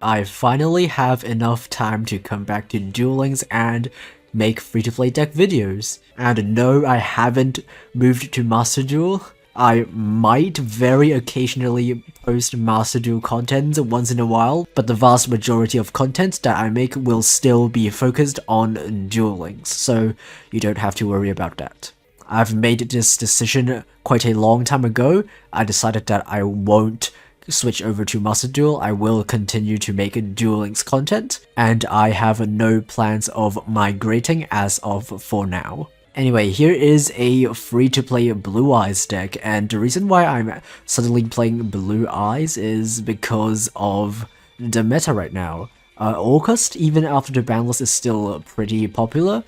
I finally have enough time to come back to Duel Links and make free-to-play deck videos. And no, I haven't moved to Master Duel. I might very occasionally post Master Duel content once in a while, but the vast majority of content that I make will still be focused on Duel Links, so you don't have to worry about that. I've made this decision quite a long time ago. I decided that I won't switch over to Master Duel. I will continue to make Duel Links content, and I have no plans of migrating as of for now. Anyway, here is a free-to-play Blue Eyes deck, and the reason why I'm suddenly playing Blue Eyes is because of the meta right now. Orcust, even after the ban list, is still pretty popular.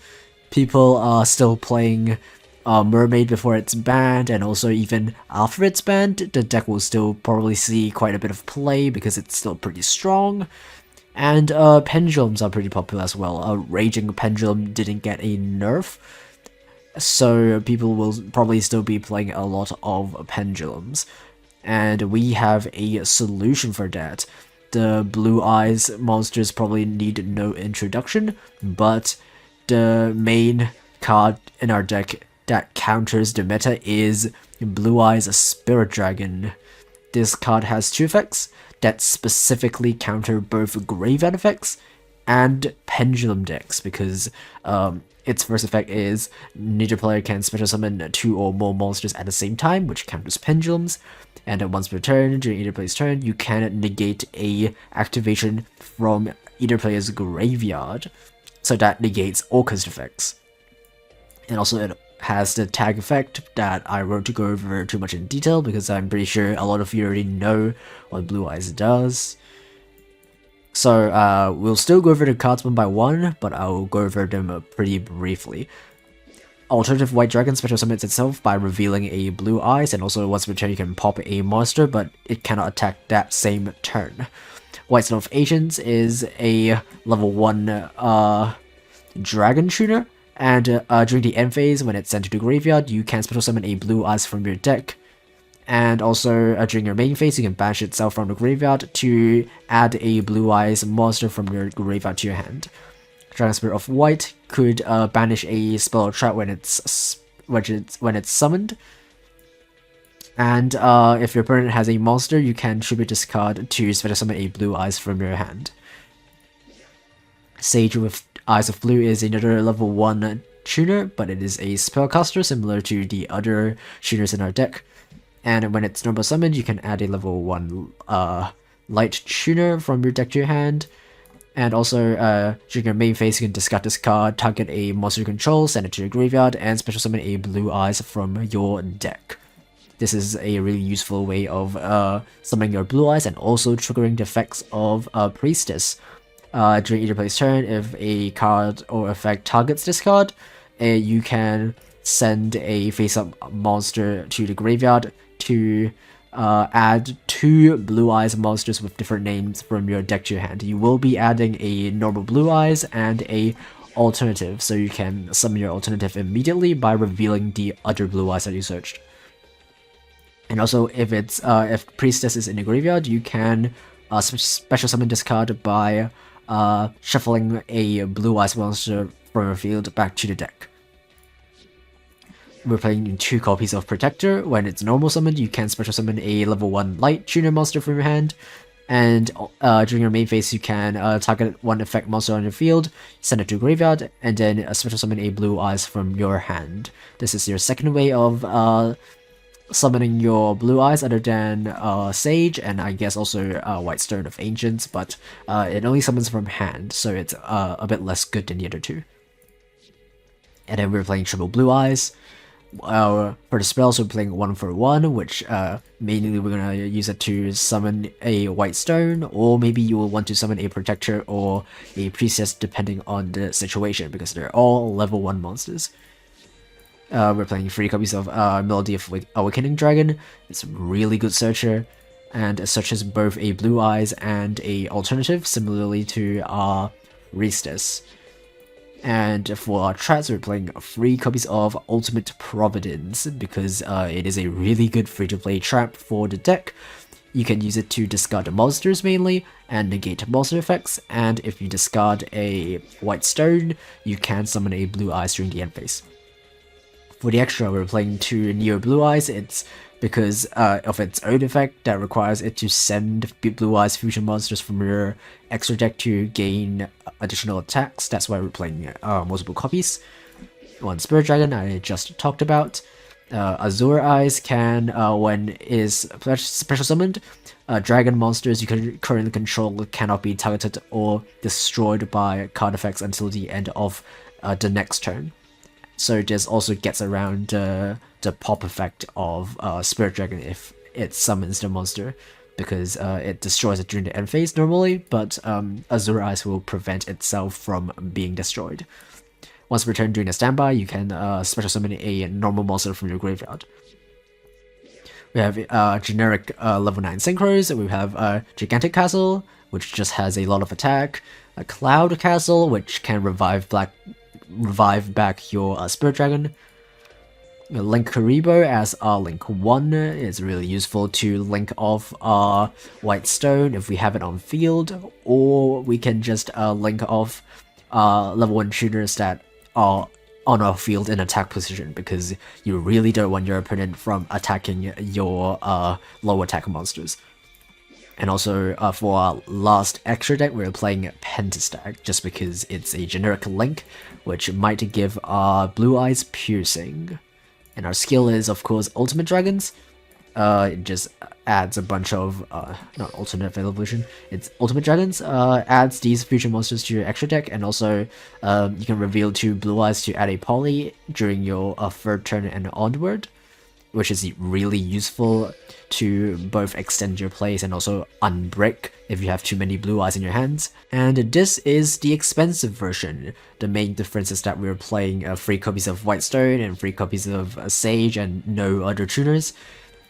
People are still playing Mermaid before it's banned, and also even after it's banned, the deck will still probably see quite a bit of play because it's still pretty strong. And Pendulums are pretty popular as well. Raging Pendulum didn't get a nerf, so people will probably still be playing a lot of Pendulums. And we have a solution for that. The Blue Eyes monsters probably need no introduction, but the main card in our deck that counters the meta is Blue Eyes Spirit Dragon. This card has two effects that specifically counter both graveyard effects and pendulum decks, because its first effect is neither player can special summon two or more monsters at the same time, which counters pendulums, and once per turn, during either player's turn, you can negate a activation from either player's graveyard, so that negates Orcust effects. And also it has the tag effect that I won't go over too much in detail because I'm pretty sure a lot of you already know what Blue Eyes does. So we'll still go over the cards one by one, but I'll go over them pretty briefly. Alternative White Dragon special summons itself by revealing a Blue Eyes, and also once per turn you can pop a monster, but it cannot attack that same turn. White Son of Ancients is a level 1 Dragon Tuner, and during the end phase, when it's sent to the graveyard, you can special summon a Blue Eyes from your deck. And also, during your main phase, you can banish itself from the graveyard to add a Blue Eyes monster from your graveyard to your hand. Dragon Spirit of White could banish a spell or trap when it's summoned. And if your opponent has a monster, you can tribute this card to special summon a Blue Eyes from your hand. Sage with Eyes of Blue is another level 1 tuner, but it is a spellcaster similar to the other tuners in our deck. And when it's normal summoned, you can add a level 1 light tuner from your deck to your hand. And also, during your main phase, you can discard this card, target a monster you control, send it to your graveyard, and special summon a Blue Eyes from your deck. This is a really useful way of summoning your Blue Eyes and also triggering the effects of Priestess. During either player's turn, if a card or effect targets this card, you can send a face-up monster to the graveyard to add 2 Blue Eyes monsters with different names from your deck to your hand. You will be adding a normal Blue Eyes and a alternative, so you can summon your alternative immediately by revealing the other Blue Eyes that you searched. And also, if Priestess is in the graveyard, you can special summon this card by shuffling a Blue Eyes monster from your field back to the deck. We're playing 2 copies of Protector. When it's normal summoned, you can special summon a level 1 light tuner monster from your hand. And during your main phase, you can target 1 effect monster on your field, send it to graveyard, and then special summon a Blue Eyes from your hand. This is your second way of summoning your Blue Eyes other than Sage, and I guess also White Stone of Ancients, but it only summons from hand, so it's a bit less good than the other 2. And then we're playing triple Blue Eyes. For the spells, we're playing 1 for 1, which mainly we're gonna use it to summon a White Stone, or maybe you will want to summon a Protector or a Priestess depending on the situation, because they're all level 1 monsters. We're playing 3 copies of Melody of Awakening Dragon. It's a really good searcher, and it searches both a Blue Eyes and a alternative, similarly to our Priestess. And for our traps, we're playing 3 copies of Ultimate Providence, because it is a really good free-to-play trap for the deck. You can use it to discard monsters mainly, and negate monster effects, and if you discard a white stone, you can summon a blue eyes during the end phase. For the extra, we're playing 2 Neo Blue Eyes. It's because of its own effect that requires it to send Blue Eyes fusion monsters from your extra deck to gain additional attacks. That's why we're playing multiple copies. One Spirit Dragon I just talked about. Azure Eyes can, when is special summoned, dragon monsters you currently control cannot be targeted or destroyed by card effects until the end of the next turn. So this also gets around the pop effect of Spirit Dragon if it summons the monster, because it destroys it during the end phase normally, but Azure Eyes will prevent itself from being destroyed. Once returned during a standby, you can special summon a normal monster from your graveyard. We have generic level 9 synchros. We have Gigantic Castle, which just has a lot of attack. A Cloud Castle, which can revive back your Spirit Dragon. Link Karibo as our Link 1 is really useful to link off our White Stone if we have it on field, or we can just link off level 1 tuners that are on our field in attack position, because you really don't want your opponent from attacking your low attack monsters. And also for our last extra deck, we're playing Pentastack, just because it's a generic link, which might give our Blue Eyes Piercing. And our skill is, of course, Ultimate Dragons. It just adds a bunch of, not alternate evolution, it's Ultimate Dragons, adds these fusion monsters to your extra deck, and also you can reveal 2 Blue Eyes to add a poly during your 3rd turn and onward, which is really useful to both extend your plays and also unbreak if you have too many Blue Eyes in your hands. And this is the expensive version. The main difference is that we're playing 3 copies of White Stone and 3 copies of Sage and no other tuners.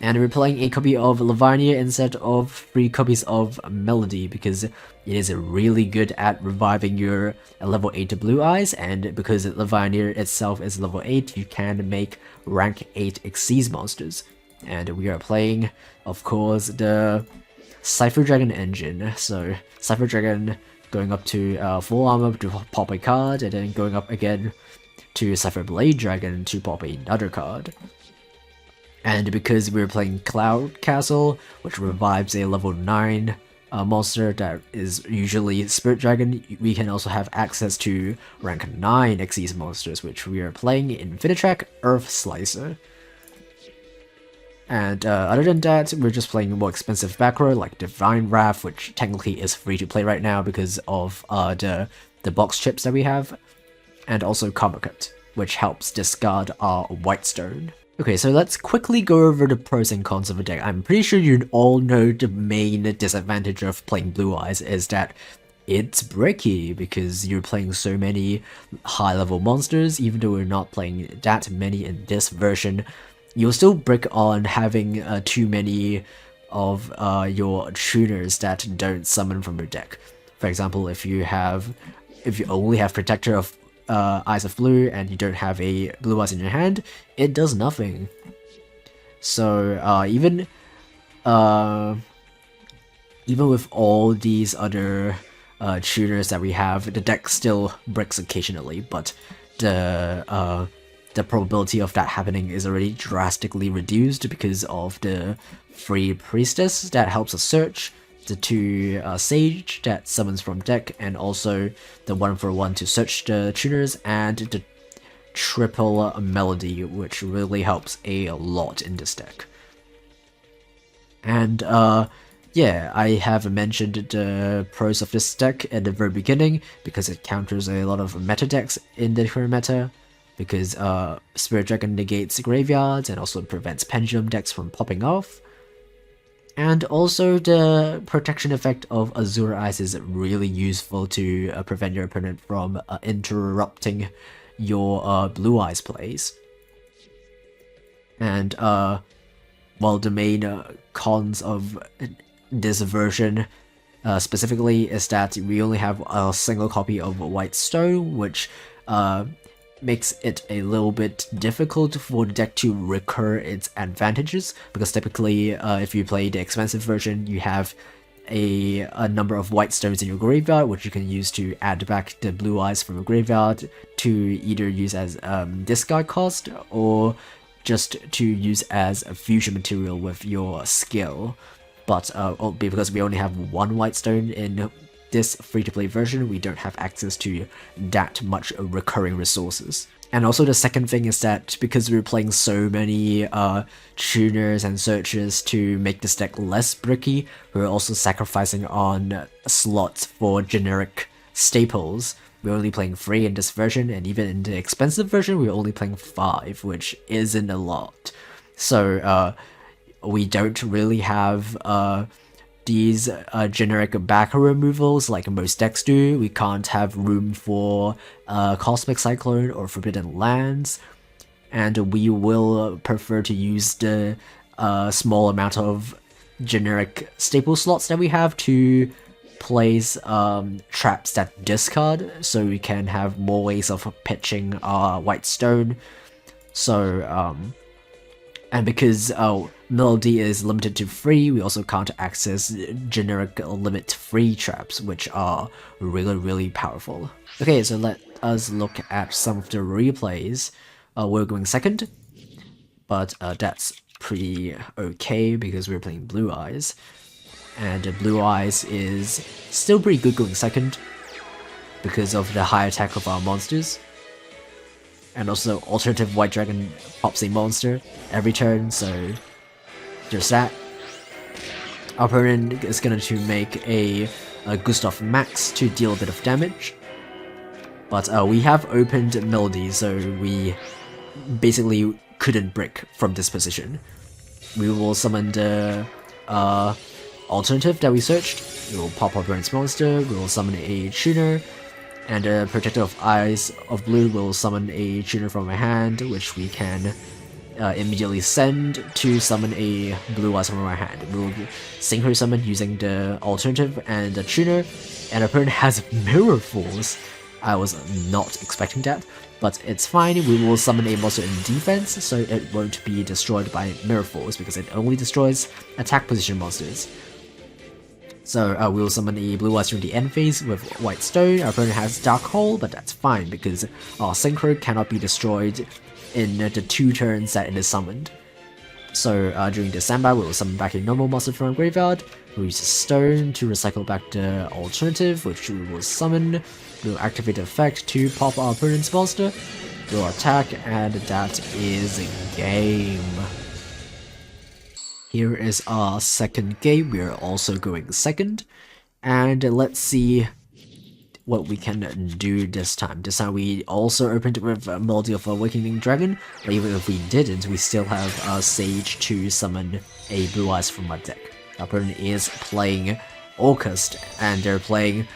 And we're playing a copy of Lavinia instead of 3 copies of Melody, because it is really good at reviving your level 8 Blue Eyes, and because Lavinia itself is level 8, you can make rank 8 Xyz monsters. And we are playing, of course, the Cypher Dragon engine. So Cypher Dragon going up to full armor to pop a card, and then going up again to Cypher Blade Dragon to pop another card. And because we're playing Cloud Castle, which revives a level 9 monster that is usually Spirit Dragon, we can also have access to rank 9 Xyz monsters, which we are playing Infinitrack Earth Slicer. And other than that, we're just playing more expensive back row like Divine Wrath, which technically is free to play right now because of the box chips that we have, and also Karma Cut, which helps discard our White Stone. Okay, so let's quickly go over the pros and cons of a deck. I'm pretty sure you all know the main disadvantage of playing Blue Eyes is that it's bricky, because you're playing so many high-level monsters. Even though we're not playing that many in this version, you'll still brick on having too many of your tuners that don't summon from your deck. For example, if you only have Protector of Eyes of Blue and you don't have a Blue Eyes in your hand, it does nothing. So even with all these other tuners that we have, the deck still bricks occasionally, but the probability of that happening is already drastically reduced because of the free Priestess that helps us search, the 2 Sage that summons from deck, and also the 1-for-1 to search the tuners, and the triple Melody, which really helps a lot in this deck. And yeah, I have mentioned the pros of this deck at the very beginning, because it counters a lot of meta decks in the current meta, because Spirit Dragon negates graveyards and also prevents Pendulum decks from popping off. And also the protection effect of Azure Eyes is really useful to prevent your opponent from interrupting your Blue Eyes plays. And while the main cons of this version specifically is that we only have a single copy of White Stone, which makes it a little bit difficult for the deck to recur its advantages, because typically if you play the expensive version, you have a number of white stones in your graveyard, which you can use to add back the blue eyes from your graveyard to either use as discard cost or just to use as a fusion material with your skill. But because we only have one white stone in this free-to-play version, we don't have access to that much recurring resources. And also the second thing is that because we're playing so many tuners and searches to make this deck less bricky, we're also sacrificing on slots for generic staples. We're only playing 3 in this version, and even in the expensive version, we're only playing 5, which isn't a lot. So we don't really have these generic backer removals like most decks do. We can't have room for Cosmic Cyclone or Forbidden Lands, and we will prefer to use the small amount of generic staple slots that we have to place traps that discard, so we can have more ways of pitching our white stone. So and because Melody is limited to 3, we also can't access generic limit 3 traps, which are really powerful. Okay, so let us look at some of the replays. We're going second, but that's pretty okay because we're playing Blue Eyes. And Blue Eyes is still pretty good going second because of the high attack of our monsters. And also alternative White Dragon pops a monster every turn, so there's that. Our opponent is going to make a Gustav Max to deal a bit of damage. But we have opened Melody, so we basically couldn't brick from this position. We will summon the alternative that we searched. We will pop our opponent's monster, we will summon a tuner, and a Protector of Eyes of Blue will summon a tuner from my hand, which we can immediately send to summon a Blue Eyes from our hand. We'll Synchro Summon using the alternative and the tuner, and our opponent has Mirror Force. I was not expecting that, but it's fine. We will summon a monster in defense, so it won't be destroyed by Mirror Force, because it only destroys attack position monsters. So we'll summon a Blue Eyes from the end phase with White Stone. Our opponent has Dark Hole, but that's fine because our Synchro cannot be destroyed in the 2 turns that it is summoned. So during the standby, we will summon back a normal monster from our graveyard. We'll use a stone to recycle back the alternative, which we will summon. We'll activate the effect to pop our opponent's monster. We'll attack, and that is game. Here is our second game. We are also going second, and let's see what we can do this time. This time we also opened with Melody of Awakening Dragon, but even if we didn't, we still have Sage to summon a Blue Eyes from our deck. Our opponent is playing Orcust, and they're playing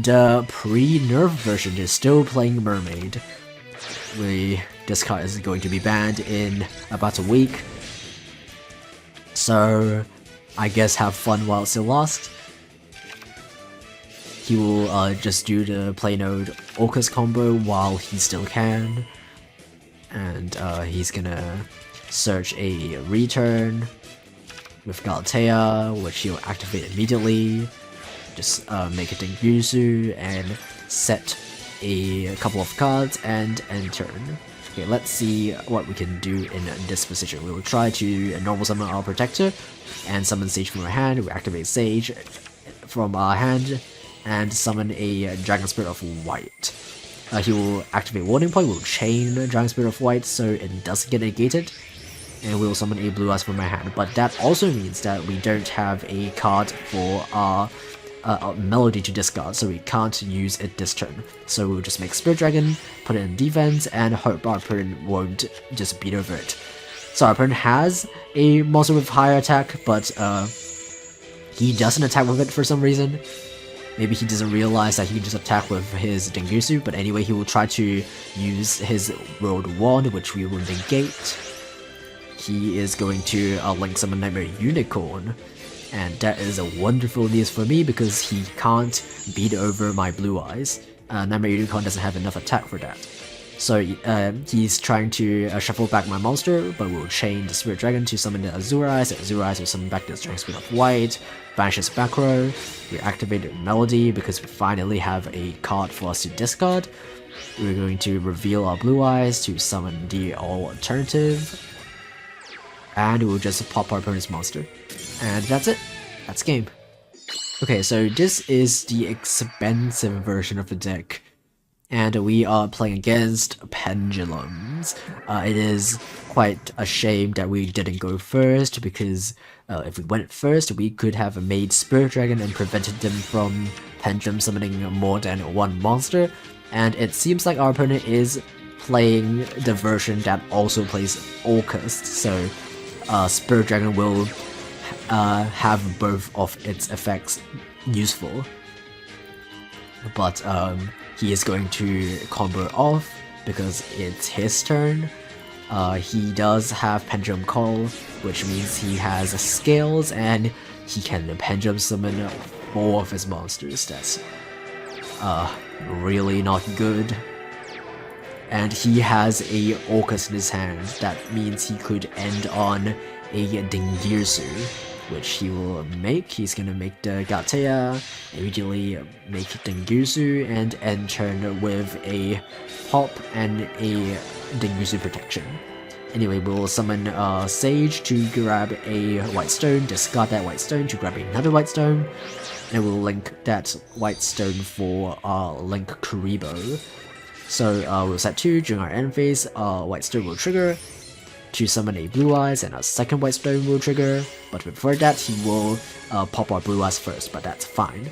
the pre-nerf version. They're still playing Mermaid. This card is going to be banned in about a week, so I guess have fun while it still lasts. He will just do the play node Orcust combo while he still can, and he's gonna search a return with Galatea, which he'll activate immediately. Just make a Dengyusu and set a couple of cards and end turn. Okay, let's see what we can do in this position. We will try to normal summon our Protector and summon Sage from our hand. We activate Sage from our hand and summon a Dragon Spirit of White. He will activate Warning Point, we'll chain Dragon Spirit of White so it doesn't get negated, and we will summon a Blue Eyes from my hand. But that also means that we don't have a card for our Melody to discard, so we can't use it this turn. So we'll just make Spirit Dragon, put it in defense, and hope our opponent won't just beat over it. So our opponent has a monster with higher attack, but he doesn't attack with it for some reason. Maybe he doesn't realize that he can just attack with his Dengyusu, but anyway, he will try to use his Road Wand, which we will negate. He is going to link summon Nightmare Unicorn, and that is a wonderful news for me because he can't beat over my Blue Eyes. Nightmare Unicorn doesn't have enough attack for that. So he's trying to shuffle back my monster, but we'll chain the Spirit Dragon to summon the Azure Eyes. The Azure Eyes will summon back the Strength Speed of White, banishes back row. We activate Melody because we finally have a card for us to discard. We're going to reveal our Blue Eyes to summon the alternative. And we'll just pop our opponent's monster. And that's it. That's game. Okay, so this is the expensive version of the deck. And we are playing against Pendulums. It is quite a shame that we didn't go first, because if we went first, we could have made Spirit Dragon and prevented them from Pendulum summoning more than one monster. And it seems like our opponent is playing the version that also plays Orcust, so Spirit Dragon will have both of its effects useful. But he is going to combo off because it's his turn. He does have Pendulum Call, which means he has scales and he can Pendulum summon 4 of his monsters. That's really not good. And he has a Orcust in his hand. That means he could end on a Dingirsu, which he will make. He's gonna make the Gatea, immediately make Dingirsu, and end turn with a pop and a Dingirsu protection. Anyway, we'll summon Sage to grab a white stone, discard that white stone to grab another white stone, and we'll link that white stone for Link Kuriboh. So we'll set 2 during our end phase. White stone will trigger to summon a Blue Eyes, and a second white stone will trigger, but before that he will pop our Blue Eyes first, but that's fine.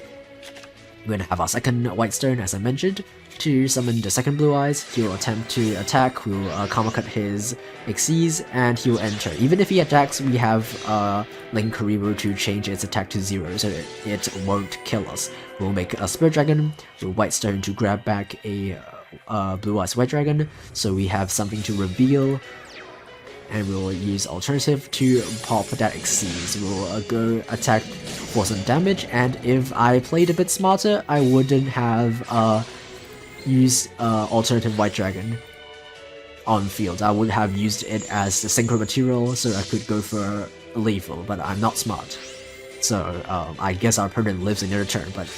We're gonna have our second white stone, as I mentioned, to summon the second Blue Eyes. He will attempt to attack, we'll Karma Cut his Xyz, and he will enter. Even if he attacks, we have Link Kuriboh to change its attack to 0, so it won't kill us. We'll make a Spirit Dragon with white stone to grab back a Blue Eyes White Dragon, so we have something to reveal. And we'll use alternative to pop that Xyz. We'll go attack for some damage, and if I played a bit smarter, I wouldn't have used alternative White Dragon on field. I would have used it as the synchro material so I could go for lethal, but I'm not smart. So I guess our opponent lives another turn, but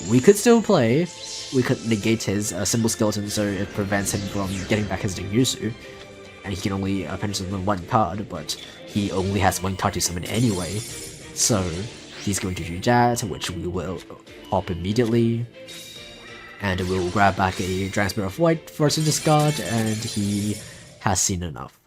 we could still play. We could negate his Symbol Skeleton so it prevents him from getting back his Dingirsu. And he can only summon 1 card, but he only has 1 card to summon anyway. So he's going to do that, which we will pop immediately. And we'll grab back a Dragon Spirit of White for us to discard, and he has seen enough.